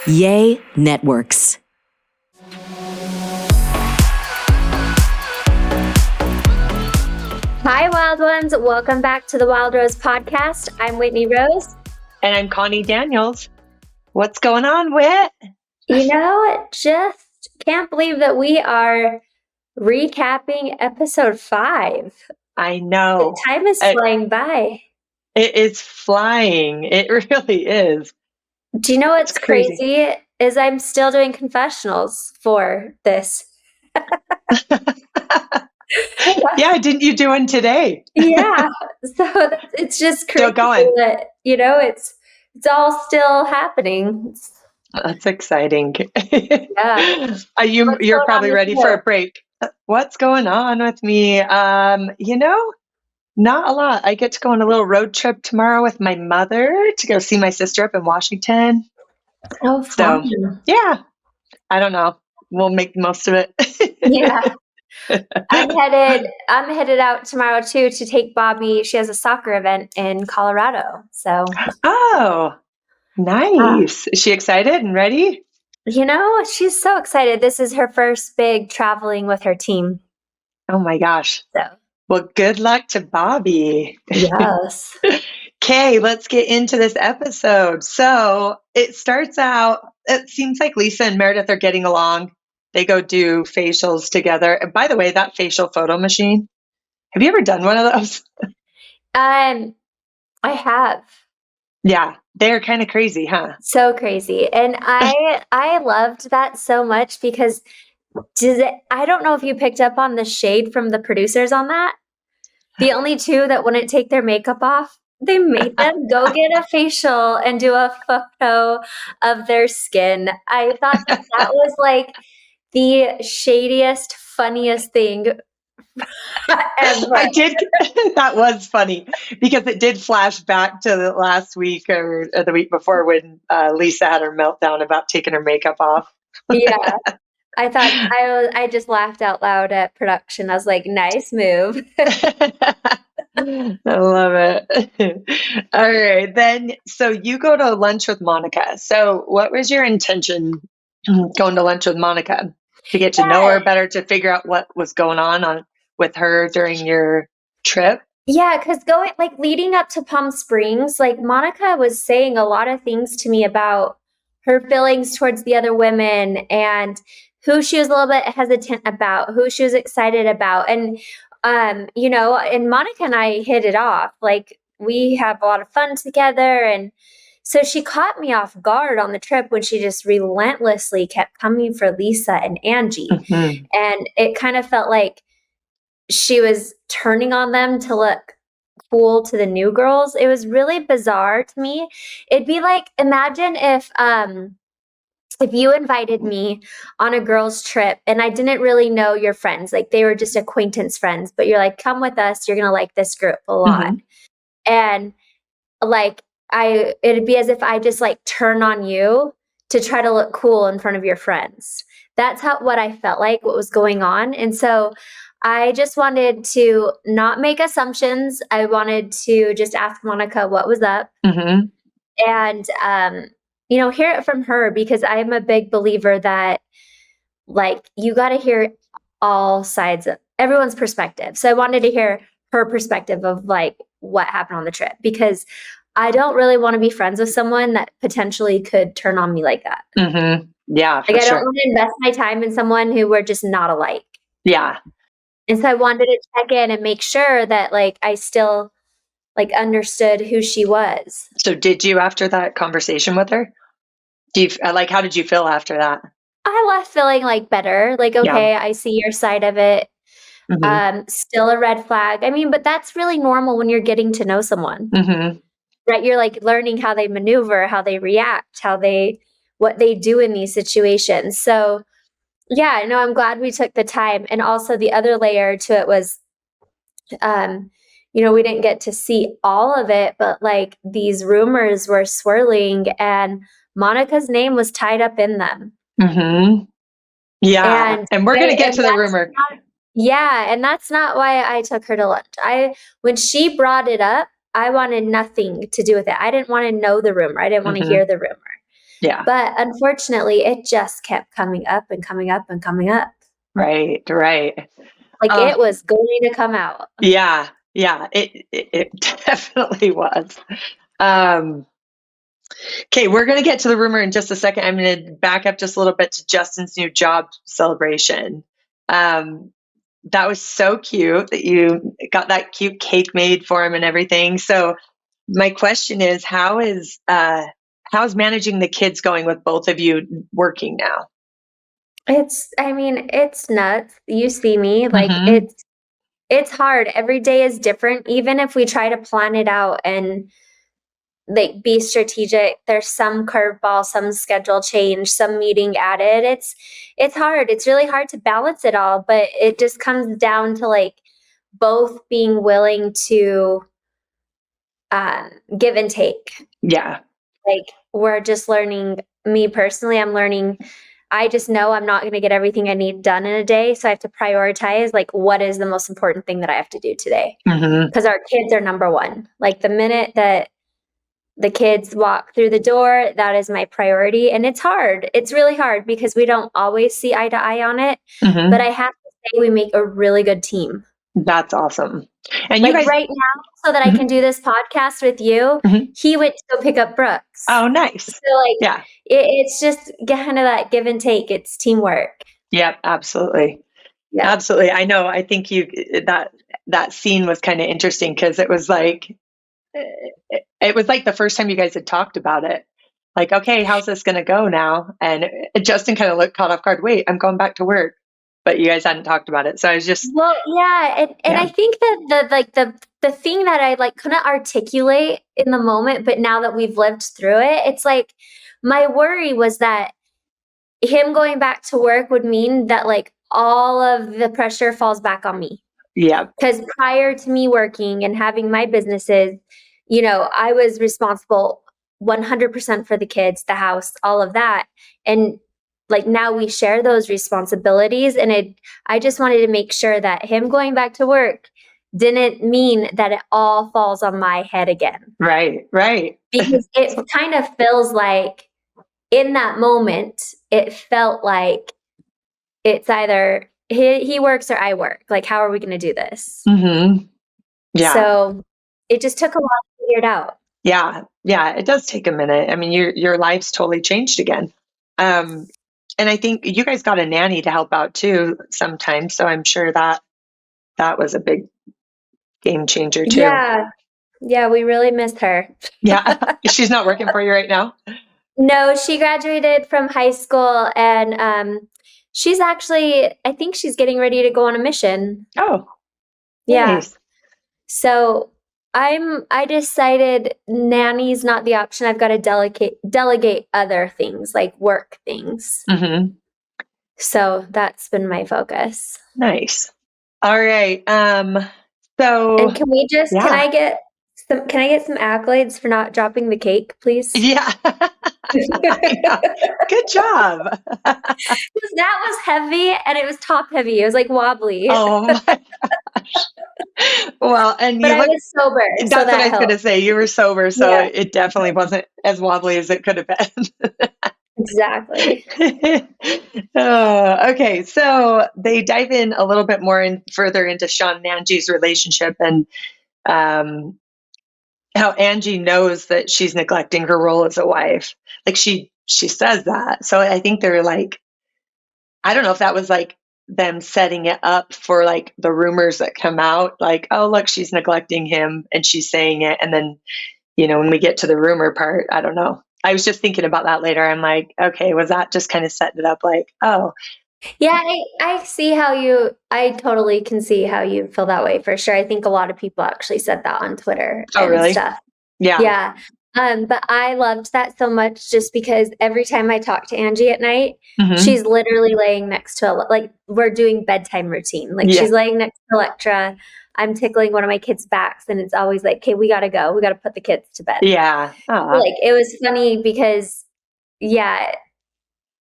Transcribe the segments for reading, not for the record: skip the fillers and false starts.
Yay Networks. Hi, Wild Ones. Welcome back to the Wild Rose podcast. I'm Whitney Rose. And I'm Connie Daniels. What's going on, Whit? Just can't believe that we are recapping episode 5. I know. The time is flying by. It is flying. It really is. Do you know what's crazy? Is I'm still doing confessionals for this. Yeah, didn't you do one today? Yeah. So it's just crazy still going. That, it's all still happening. That's exciting. Yeah. You're probably ready for a break. What's going on with me? Not a lot. I get to go on a little road trip tomorrow with my mother to go see my sister up in Washington. Oh, fun. So, yeah, I don't know. We'll make the most of it. Yeah. I'm headed out tomorrow too to take Bobby. She has a soccer event in Colorado. So Oh, nice. Is she excited and ready? She's so excited. This is her first big traveling with her team. Oh my gosh. So well, good luck to Bobby. Yes. Okay, let's get into this episode. So it starts out, it seems like Lisa and Meredith are getting along. They go do facials together. And by the way, that facial photo machine, have you ever done one of those? I have. Yeah, they're kind of crazy, huh? So crazy. And I loved that so much because I don't know if you picked up on the shade from the producers on that. The only two that wouldn't take their makeup off, they made them go get a facial and do a photo of their skin. I thought that was like the shadiest, funniest thing ever. I did. That was funny because it did flash back to the last week or the week before when Lisa had her meltdown about taking her makeup off. Yeah. I thought I just laughed out loud at production. I was like, nice move. I love it. All right. Then, so you go to lunch with Monica. So what was your intention going to lunch with Monica? To get to know her better, to figure out what was going on with her during your trip? Yeah, because leading up to Palm Springs, Monica was saying a lot of things to me about her feelings towards the other women and who she was a little bit hesitant about, who she was excited about. And, and Monica and I hit it off. We have a lot of fun together. And so she caught me off guard on the trip when she just relentlessly kept coming for Lisa and Angie. Mm-hmm. And it kind of felt like she was turning on them to look cool to the new girls. It was really bizarre to me. It'd be like, imagine if you invited me on a girls' trip and I didn't really know your friends, they were just acquaintance friends, but you're like, come with us, you're gonna like this group a lot. Mm-hmm. And it'd be as if I just turn on you to try to look cool in front of your friends. That's what I felt like, what was going on. And so I just wanted to not make assumptions. I wanted to just ask Monica what was up. Mm-hmm. And, hear it from her, because I'm a big believer that you got to hear all sides of everyone's perspective. So I wanted to hear her perspective of what happened on the trip, because I don't really want to be friends with someone that potentially could turn on me like that. Mm-hmm. Yeah. I don't want to invest my time in someone who we're just not alike. Yeah. And so I wanted to check in and make sure that I still understood who she was. So did you, after that conversation with her? How did you feel after that? I left feeling better. Okay, yeah. I see your side of it. Mm-hmm. Still a red flag. I mean, but that's really normal when you're getting to know someone. Mm-hmm. Right? You're learning how they maneuver, how they react, what they do in these situations. So yeah, no, I'm glad we took the time. And also the other layer to it was, we didn't get to see all of it, but these rumors were swirling and Monica's name was tied up in them. Mm-hmm. Yeah. And we're going to get to the rumor. And that's not why I took her to lunch. When she brought it up, I wanted nothing to do with it. I didn't want to know the rumor. I didn't want to hear the rumor. Yeah. But unfortunately, it just kept coming up and coming up and coming up. Right. Right. Like Uh, it was going to come out. yeah. Yeah. It definitely was. Um, okay, we're going to get to the rumor in just a second. I'm going to back up just a little bit to Justin's new job celebration. That was so cute that you got that cute cake made for him and everything. So my question is, how's managing the kids going with both of you working now? It's nuts. You see me, like Mm-hmm. it's hard. Every day is different. Even if we try to plan it out and like be strategic, there's some curveball, some schedule change, some meeting added. It's hard. It's really hard to balance it all, but it just comes down to like both being willing to give and take. Yeah. Like we're just learning, me personally, I'm learning, I just know I'm not going to get everything I need done in a day. So I have to prioritize like what is the most important thing that I have to do today. Mm-hmm. Because our kids are number one. Like the minute that the kids walk through the door, that is my priority. And it's hard. It's really hard because we don't always see eye to eye on it. Mm-hmm. But I have to say, we make a really good team. That's awesome. And you Like guys, right now, so that I Mhm. can do this podcast with you, Mhm. he went to go pick up Brooks. Oh, nice. So like Yeah. it's just kind of that give and take. It's teamwork. Yep. Absolutely. Yeah. Absolutely. I know. I think that scene was kind of interesting because it was like the first time you guys had talked about it. Like, okay, how's this going to go now? And Justin kind of looked caught off guard. Wait, I'm going back to work, but you guys hadn't talked about it. So I was just, Well, yeah, and yeah, I think that the thing that I like couldn't articulate in the moment, but now that we've lived through it, it's like my worry was that him going back to work would mean that like all of the pressure falls back on me. yeah, Because prior to me working and having my businesses, you know, I was responsible 100% for the kids, the house, all of that. And like now we share those responsibilities. And I just wanted to make sure that him going back to work didn't mean that it all falls on my head again. right, right. Because it kind of feels like in that moment, it felt like it's either he works or I work. Like, how are we going to do this? Mm-hmm. Yeah, So it just took a while to figure it out. yeah, yeah. It does take a minute. I mean, your life's totally changed again. And I think you guys got a nanny to help out too sometimes. So I'm sure that was a big game changer too. Yeah. Yeah, we really missed her. Yeah. She's not working for you right now? No, she graduated from high school and she's actually, I think she's getting ready to go on a mission. Oh, Yeah. nice. So I decided nanny's not the option. I've got to delegate other things like work things. Mm-hmm. So that's been my focus. Nice. All right. So And can we just yeah. can I get some accolades for not dropping the cake, please? Yeah. I know. Good job. 'Cause that was heavy and it was top heavy. It was like wobbly. Oh my gosh. Well, and But you I look, was sober, that's so what I that was going to helped. say. You were sober, so Yeah, it definitely wasn't as wobbly as it could have exactly. been. Okay, so they dive in a little bit more further into Sean and Angie's relationship and um, how Angie knows that she's neglecting her role as a wife. Like she says that. So I think they're like, I don't know if that was like them setting it up for like the rumors that come out, like, oh look, she's neglecting him and she's saying it. And then, when we get to the rumor part, I don't know. I was just thinking about that later. I'm like, okay, was that just kind of setting it up like, oh, Yeah, I see I totally can see how you feel that way for sure. I think a lot of people actually said that on Twitter oh and really? stuff. Yeah. Yeah. But I loved that so much just because every time I talk to Angie at night, Hmm. she's literally laying next to like we're doing bedtime routine. Like Yeah. she's laying next to Electra. I'm tickling one of my kids' backs and it's always like, okay, we gotta go. We gotta put the kids to bed. Yeah. Like it was funny because yeah,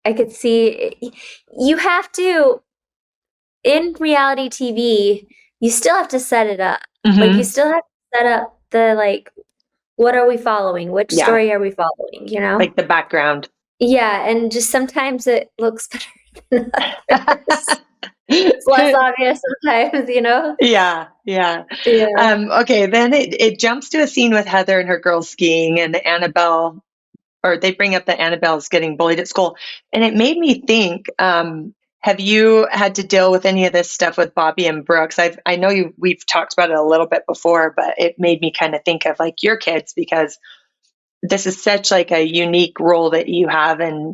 I could see you have to in reality TV, you still have to set it up. Like you Hmm. still have to set up the like what are we following? Which Yeah. story are we following, you know? Like the background. Yeah, and just sometimes it looks better than others. It's less obvious sometimes, you know? Yeah, yeah. Yeah. Okay, then it jumps to a scene with Heather and her girls skiing, and Annabelle, or they bring up that Annabelle's getting bullied at school. And it made me think, have you had to deal with any of this stuff with Bobby and Brooks? I know we've talked about it a little bit before, but it made me kind of think of like your kids, because this is such like a unique role that you have in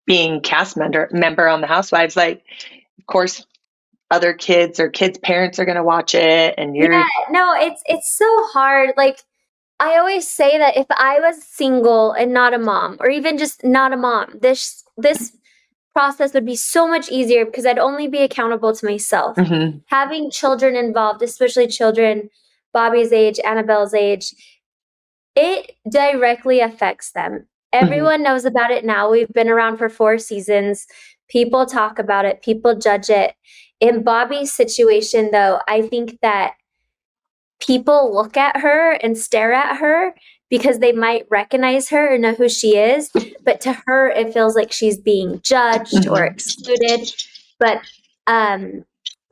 being cast member on the Housewives. Like, of course, other kids or kids' parents are going to watch it, and you're. Yeah, no, it's so hard. Like, I always say that if I was single and not a mom, or even just not a mom, this process would be so much easier because I'd only be accountable to myself. Mhm, Having children involved, especially children Bobby's age, Annabelle's age, it directly affects them. mhm, Everyone knows about it now. We've been around for 4 seasons. People talk about it, people judge it. In Bobby's situation, though, I think that people look at her and stare at her because they might recognize her or know who she is, but to her, it feels like she's being judged or mhm, excluded. But um,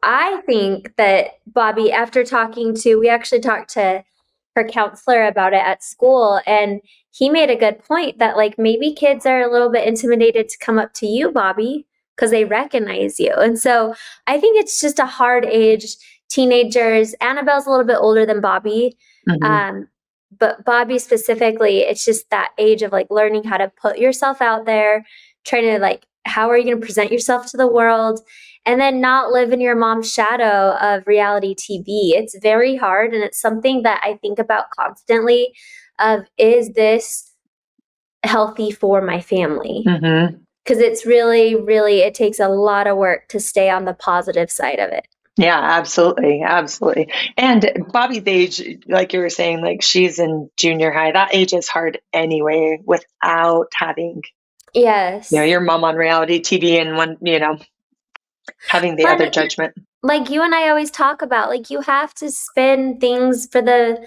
I think that Bobby, after we actually talked to her counselor about it at school, and he made a good point that like maybe kids are a little bit intimidated to come up to you, Bobby, because they recognize you. And so I think it's just a hard age. Teenagers, Annabelle's a little bit older than Bobby. mhm. Um, but Bobby specifically, it's just that age of like learning how to put yourself out there, trying to like, how are you going to present yourself to the world? And then not live in your mom's shadow of reality TV. It's very hard. And it's something that I think about constantly of, is this healthy for my family? Mhm. Because it's really, really, it takes a lot of work to stay on the positive side of it. Yeah, absolutely, absolutely. And Bobby's age, like you were saying, like she's in junior high. That age is hard anyway, without having, Yes. your mom on reality TV and having the But other judgment. like you and I always talk about, like you have to spin things for the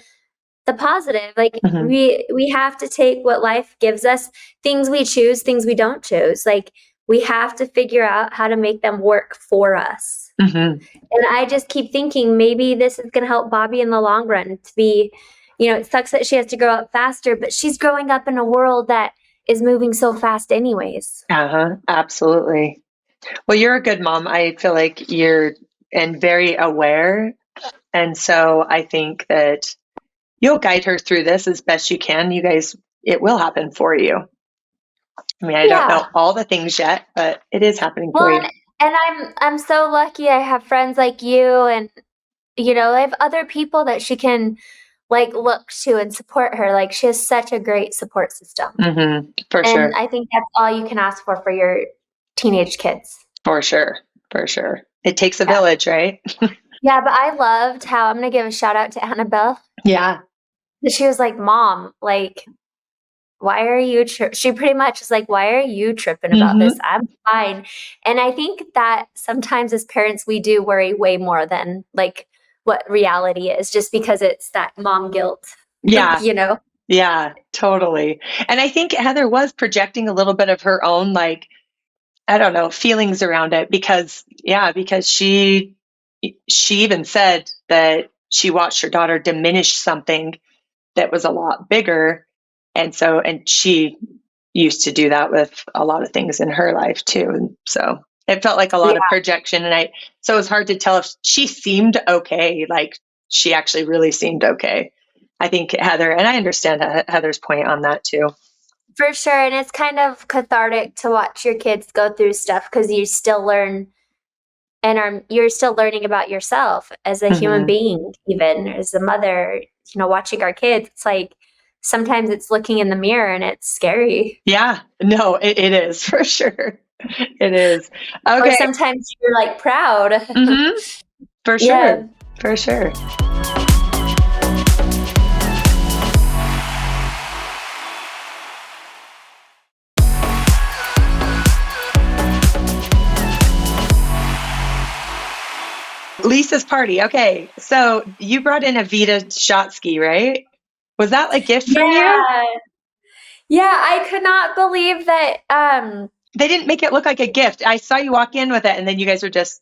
positive. Like Mhm, we have to take what life gives us, things we choose, things we don't choose. Like we have to figure out how to make them work for us. mhm. And I just keep thinking maybe this is going to help Bobby in the long run to be, it sucks that she has to grow up faster, but she's growing up in a world that is moving so fast anyways. Uh-huh, absolutely. Well, you're a good mom. I feel like you're and very aware. And so I think that you'll guide her through this as best you can. You guys, it will happen for you. I mean, I don't Yeah. know all the things yet, but it is happening Well, for and, you. and I'm so lucky I have friends like you, and I have other people that she can like look to and support her. Like she has such a great support system. For And sure. I think that's all you can ask for your teenage kids. For sure. For sure. It takes a Yeah. village, right? Yeah, but I loved how I'm gonna give a shout out to Annabelle. Yeah. She was like, "Mom, like, why are you?" She pretty much is like, "Why are you tripping about this? Hmm. I'm fine." And I think that sometimes as parents, we do worry way more than like what reality is, just because it's that mom guilt, Yeah. you know? Yeah. Totally. And I think Heather was projecting a little bit of her own, like, I don't know, feelings around it because she even said that she watched her daughter diminish something that was a lot bigger. And she used to do that with a lot of things in her life too. And so it felt like a lot of Yeah, projection. So it was hard to tell if she seemed okay. Like she actually really seemed okay. I think Heather, and I understand Heather's point on that too. for sure. And it's kind of cathartic to watch your kids go through stuff because you still learn and you're still learning about yourself as a human Hmm. being, even as a mother, watching our kids. It's like sometimes it's looking in the mirror and it's scary. Yeah, no, it is for sure. It is. Or Okay. sometimes you're like proud. Hmm. For sure. Yeah. For sure. Lisa's party. Okay. So you brought in a Vita shot ski, right? Was that a gift from you? Yeah. Yeah, I could not believe that. They didn't make it look like a gift. I saw you walk in with it, and then you guys were just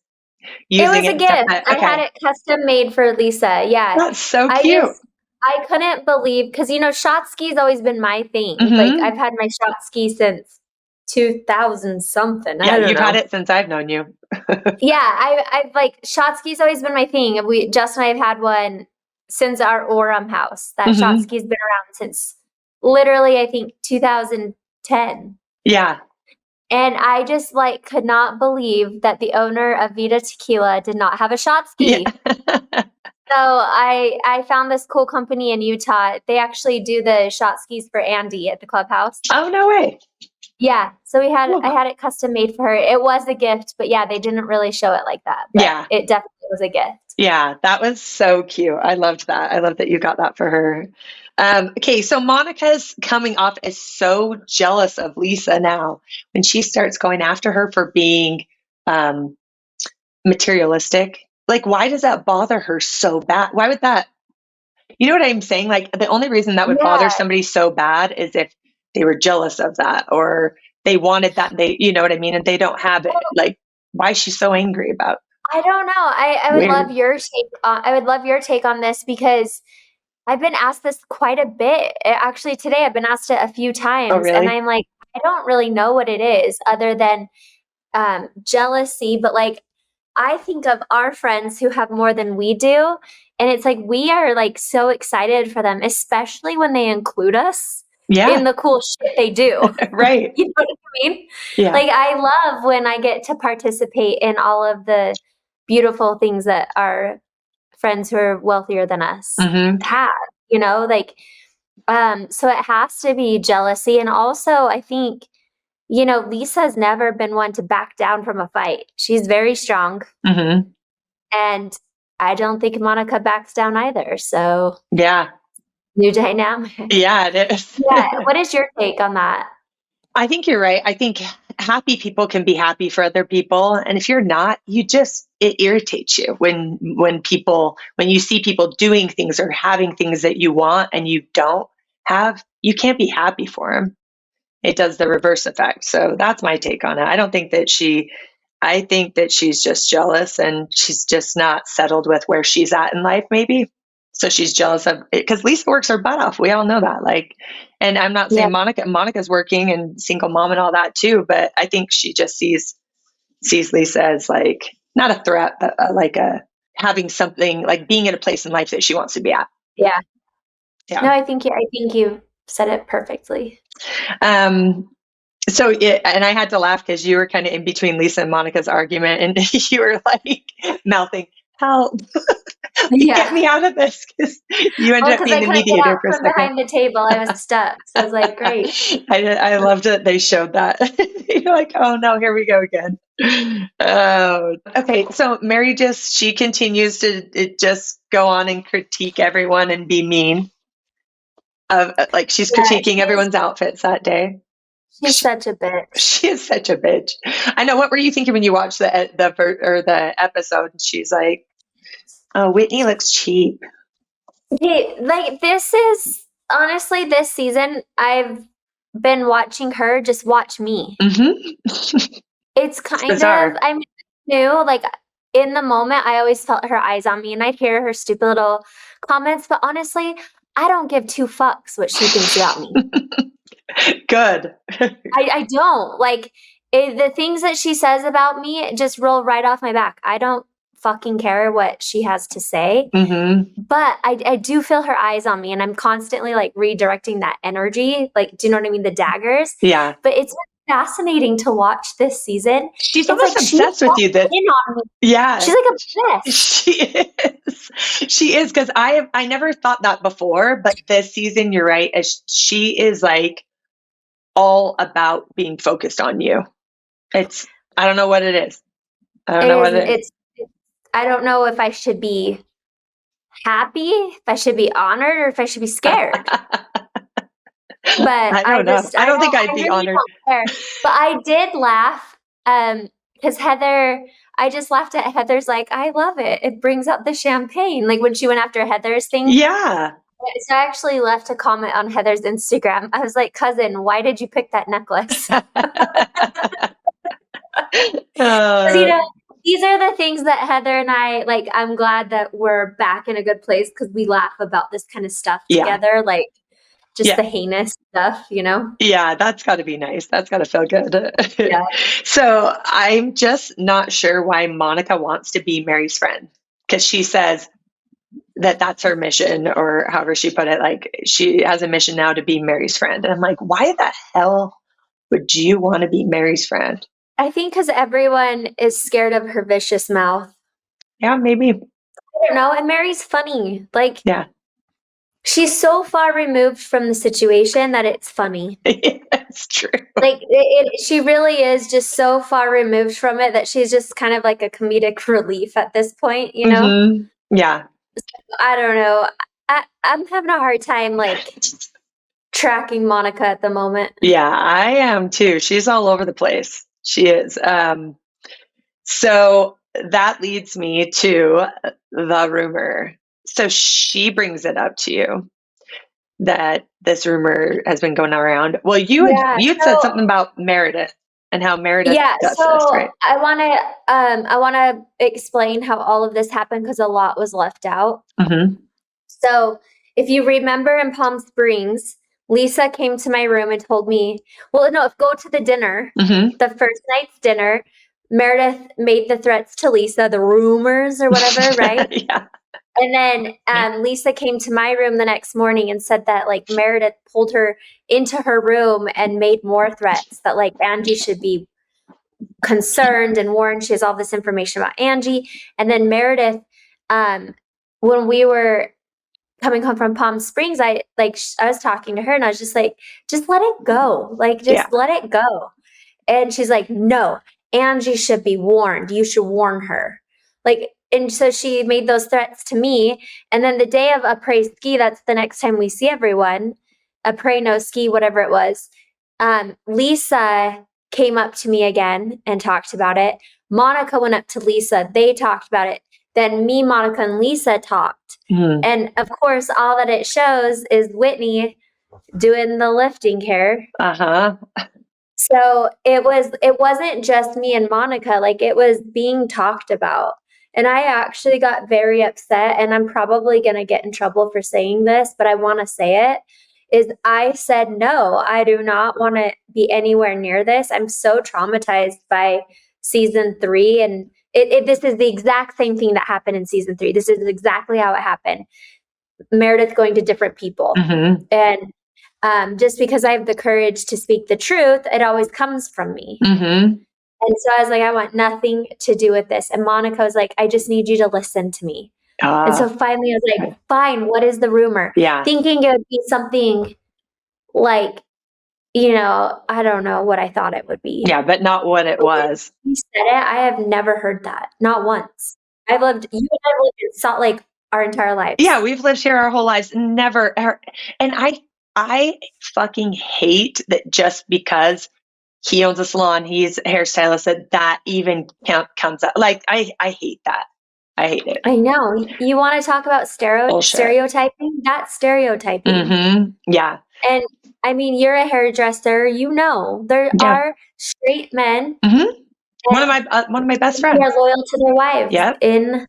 It using was it a and stuff. gift. I had Okay. it custom made for Lisa. Yeah. That's so I cute. just I couldn't believe because shot ski's always been my thing. Like Hmm. I've had my shot ski since 2000 something. Yeah, I don't you've had know. it since I've known you. Yeah, I've like shot ski's always been my thing. Jess and I have had one since our Orem house. That shot Hmm. ski's been around since literally I think 2010. Yeah. And I just like could not believe that the owner of Vita Tequila did not have a shot Yeah. ski. So I found this cool company in Utah. They actually do the shot skis for Andy at the clubhouse. Oh, no way. Yeah. So I Cool. had it custom made for her. It was a gift, but yeah, they didn't really show it like that. But Yeah. it definitely was a gift. Yeah, that was so cute. I loved that. I love that you got that for her. Okay, so Monica's coming off as so jealous of Lisa now when she starts going after her for being um, materialistic. Like, why does that bother her so bad? Why would that? You know what I'm saying? Like, the only reason that would bother Yeah. somebody so bad is if they were jealous of that or they wanted that. You know what I mean? And they don't have it. Well, Like, why is she so angry about? I don't know. I would love Weird. your take. I would love your take on this because I've been asked this quite a bit. Actually, today I've been asked it a few Oh, times, and really? I'm like, I don't really know what it is other than jealousy. But like, I think of our friends who have more than we do, and it's like we are like so excited for them, especially when they include us Yeah, in the cool shit they do. right. You know what I mean? Yeah. Like, I love when I get to participate in all of the beautiful things that our friends who are wealthier than us Hmm. have, like, so it has to be jealousy. And also, I think, Lisa's never been one to back down from a fight. She's very strong. Hmm. And I don't think Monica backs down either. So, Yeah. new dynamic. Yeah, it is. Yeah. What is your take on that? I think you're right. I think happy people can be happy for other people. And if you're not, it irritates you when you see people doing things or having things that you want and you don't have, you can't be happy for them. It does the reverse effect. So that's my take on it. I think that she's just jealous and she's just not settled with where she's at in life, maybe. So she's jealous of it because Lisa works her butt off. We all know that. Like, and I'm not Yeah. saying Monica's working and single mom and all that too, but I think she just sees Lisa as like not a threat, but like a having something like being in a place in life that she wants to be at. Yeah. Yeah. No, I think you said it perfectly. Um, and I had to laugh because you were kind of in between Lisa and Monica's argument, and you were like mouthing, "Help! Get Yeah. me out of this!" Because you ended Well, up because being I the couldn't get mediator out for a from second. behind the table. I was stuck. So I was like, great. I loved that they showed that. You're like, "Oh no, here we go again." Oh, okay. So Mary she continues to just go on and critique everyone and be mean. Like she's Yeah, critiquing everyone's outfits that day. she's such a bitch. She is such a bitch. I know. What were you thinking when you watched the episode? She's like, "Oh, Whitney looks cheap." Like, this is honestly this season, I've been watching her just watch me. Hmm. It's It's kind of, bizarre. I mean, new, like in the moment, I always felt her eyes on me and I'd hear her stupid little comments, but honestly, I don't give two fucks what she thinks about me. Good. I don't like the things that she says about me just roll right off my back. I don't fucking care what she has to say, Hmm. but I do feel her eyes on me and I'm constantly like redirecting that energy. Like, do you know what I mean? The daggers. Yeah. But it's fascinating to watch this season. She's It's almost like she's obsessed with you. That in on me. yeah, She's like obsessed. she is. She is because I never thought that before, but this season, you're right. As she is like all about being focused on you. I don't know what it is. I don't It know is, what it is. I don't know if I should be happy, if I should be honored, or if I should be scared. But I don't know. I don't think I'd I be really honored. don't care. But I did laugh, because I just laughed at Heather's like, "I love it. It brings out the champagne." Like when she went after Heather's thing. Yeah. So I actually left a comment on Heather's Instagram. I was like, cousin, why did you pick that necklace? Because, Uh, these are the things that Heather and I, like, I'm glad that we're back in a good place because we laugh about this kind of stuff yeah. together, like just Yeah. the heinous stuff, Yeah, that's got to be nice. That's got to feel good. Yeah. So I'm just not sure why Monica wants to be Mary's friend, because she says that that's her mission, or however she put it. Like, she has a mission now to be Mary's friend. And I'm like, why the hell would you want to be Mary's friend? I think because everyone is scared of her vicious mouth. Yeah, maybe. I don't know. And Mary's funny. Like, Yeah. she's so far removed from the situation that it's funny. It's true. Like, she really is just so far removed from it that she's just kind of like a comedic relief at this point, Mm-hmm. Yeah. I don't know. I'm having a hard time, like, tracking Monica at the moment. Yeah, I am too. She's all over the place. She is. So that leads me to the rumor. So she brings it up to you that this rumor has been going around. Well, Yeah. you'd said something about Meredith and how Meredith does So this, right? I wanna explain how all of this happened because a lot was left out. Mm-hmm. So if you remember in Palm Springs, Lisa came to my room and told me, well, no, go to the dinner, Mm-hmm. the first night's dinner. Meredith made the threats to Lisa, the rumors or whatever, right? Yeah. And then Lisa came to my room the next morning and said that, like, Meredith pulled her into her room and made more threats that, like, Angie should be concerned and warned. She has all this information about Angie. And then Meredith, when we were coming home from Palm Springs, I was talking to her and I was just like, just let it go. Like, Yeah. just let it go. And she's like, no, Angie should be warned. You should warn her. Like, and so she made those threats to me. And then the day of après ski, that's the next time we see everyone, après no ski, whatever it was. Lisa came up to me again and talked about it. Monica went up to Lisa. They talked about it. Then me, Monica, and Lisa talked. Mm. And of course, all that it shows is Whitney doing the lifting here. Uh-huh. So it wasn't just me and Monica, like, it was being talked about. And I actually got very upset, and I'm probably going to get in trouble for saying this, but I want to say it, is I said, no, I do not want to be anywhere near this. I'm so traumatized by season 3. And this is the exact same thing that happened in season 3. This is exactly how it happened. Meredith going to different people. Mm-hmm. And just because I have the courage to speak the truth, it always comes from me. Mm-hmm. And so I was like, I want nothing to do with this. And Monica was like, I just need you to listen to me. And so finally I was like, fine, what is the rumor? Yeah. Thinking it would be something like, I don't know what I thought it would be. Yeah, but not what it was. You said it. I have never heard that. Not once. You and I lived in Salt Lake our entire lives. Yeah, we've lived here our whole lives. Never. And I fucking hate that just because he owns a salon, he's a hairstylist, that even comes up. Like, I hate that. I hate it. I know. You want to talk about stereotyping? That's stereotyping. Mm-hmm. Yeah. And I mean, you're a hairdresser. There are straight men. Mm-hmm. One of my best friends. Who are loyal to their wives. Yep. In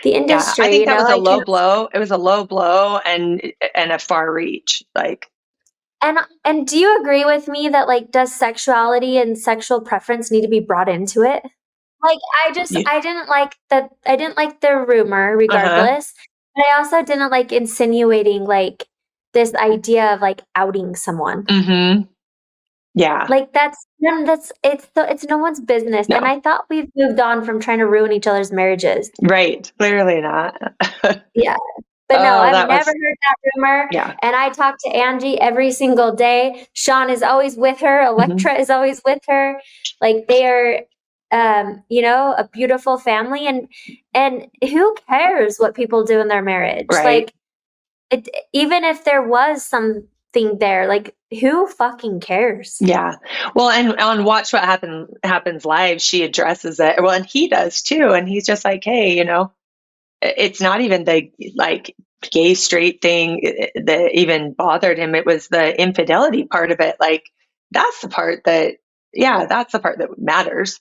the industry. Yeah, I think that was a low blow. It was a low blow and a far reach. Like. And do you agree with me that, like, does sexuality and sexual preference need to be brought into it? Like, I didn't like that. I didn't like the rumor regardless, but I also didn't like insinuating, like, this idea of, like, outing someone. Mm-hmm. Yeah. Like, it's no one's business. No. And I thought we've moved on from trying to ruin each other's marriages. Right. Clearly not. Yeah. But no, I've never heard that rumor. Yeah. And I talk to Angie every single day. Sean is always with her. Electra is always with her. Like, they are, a beautiful family. And who cares what people do in their marriage? Right. Like, even if there was something there, like, who fucking cares? Yeah. Well, and on Watch What Happens Live, she addresses it. Well, and he does too. And he's just like, hey, it's not even the, like, gay straight thing that even bothered him. It was the infidelity part of it. Like, that's the part that, that's the part that matters.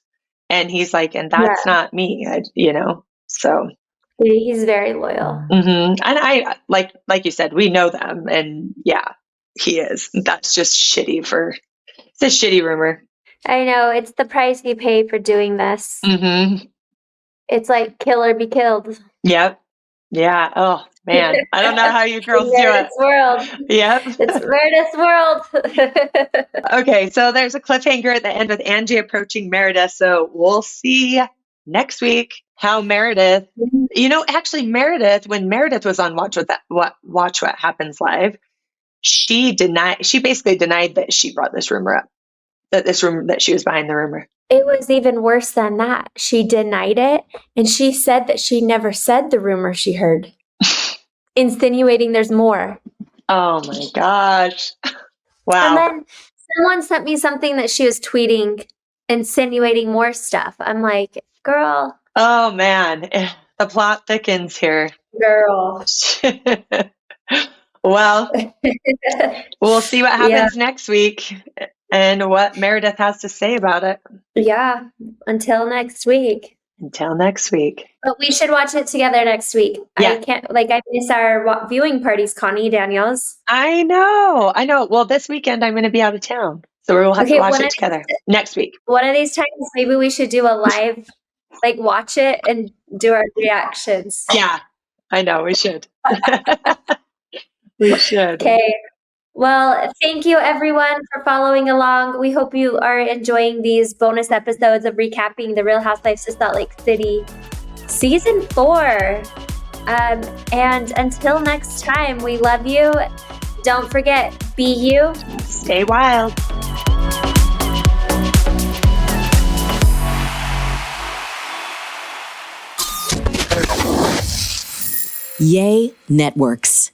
And he's like, and that's not me, so. He's very loyal. And I, like you said, we know them, and he is. That's just it's a shitty rumor. I know, it's the price you pay for doing this. It's like kill or be killed. Yep. Yeah. Oh man, I don't know how you girls do it. World. Yep. It's Meredith's world. Okay, so there's a cliffhanger at the end with Angie approaching Meredith. So we'll see next week how Meredith. Actually, Meredith, when Meredith was on Watch What Happens Live, she basically denied that she brought this rumor up, that she was behind the rumor. It was even worse than that. She denied it, and she said that she never said the rumor she heard, insinuating there's more. Oh my gosh. Wow. And then someone sent me something that she was tweeting, insinuating more stuff. I'm like, girl. Oh man, the plot thickens here. Girl. Well, we'll see what happens next week and what Meredith has to say about it. Yeah, until next week. But we should watch it together next week. Yeah. I miss our viewing parties, Connie, Daniels. I know. Well, this weekend I'm going to be out of town, so we'll have to watch it together next week. One of these times, maybe we should do a live, watch it and do our reactions. Yeah, I know. We should. We should. Okay. Well, thank you everyone for following along. We hope you are enjoying these bonus episodes of recapping the Real Housewives of Salt Lake City Season 4. And until next time, we love you. Don't forget, be you. Stay wild. Yay Networks.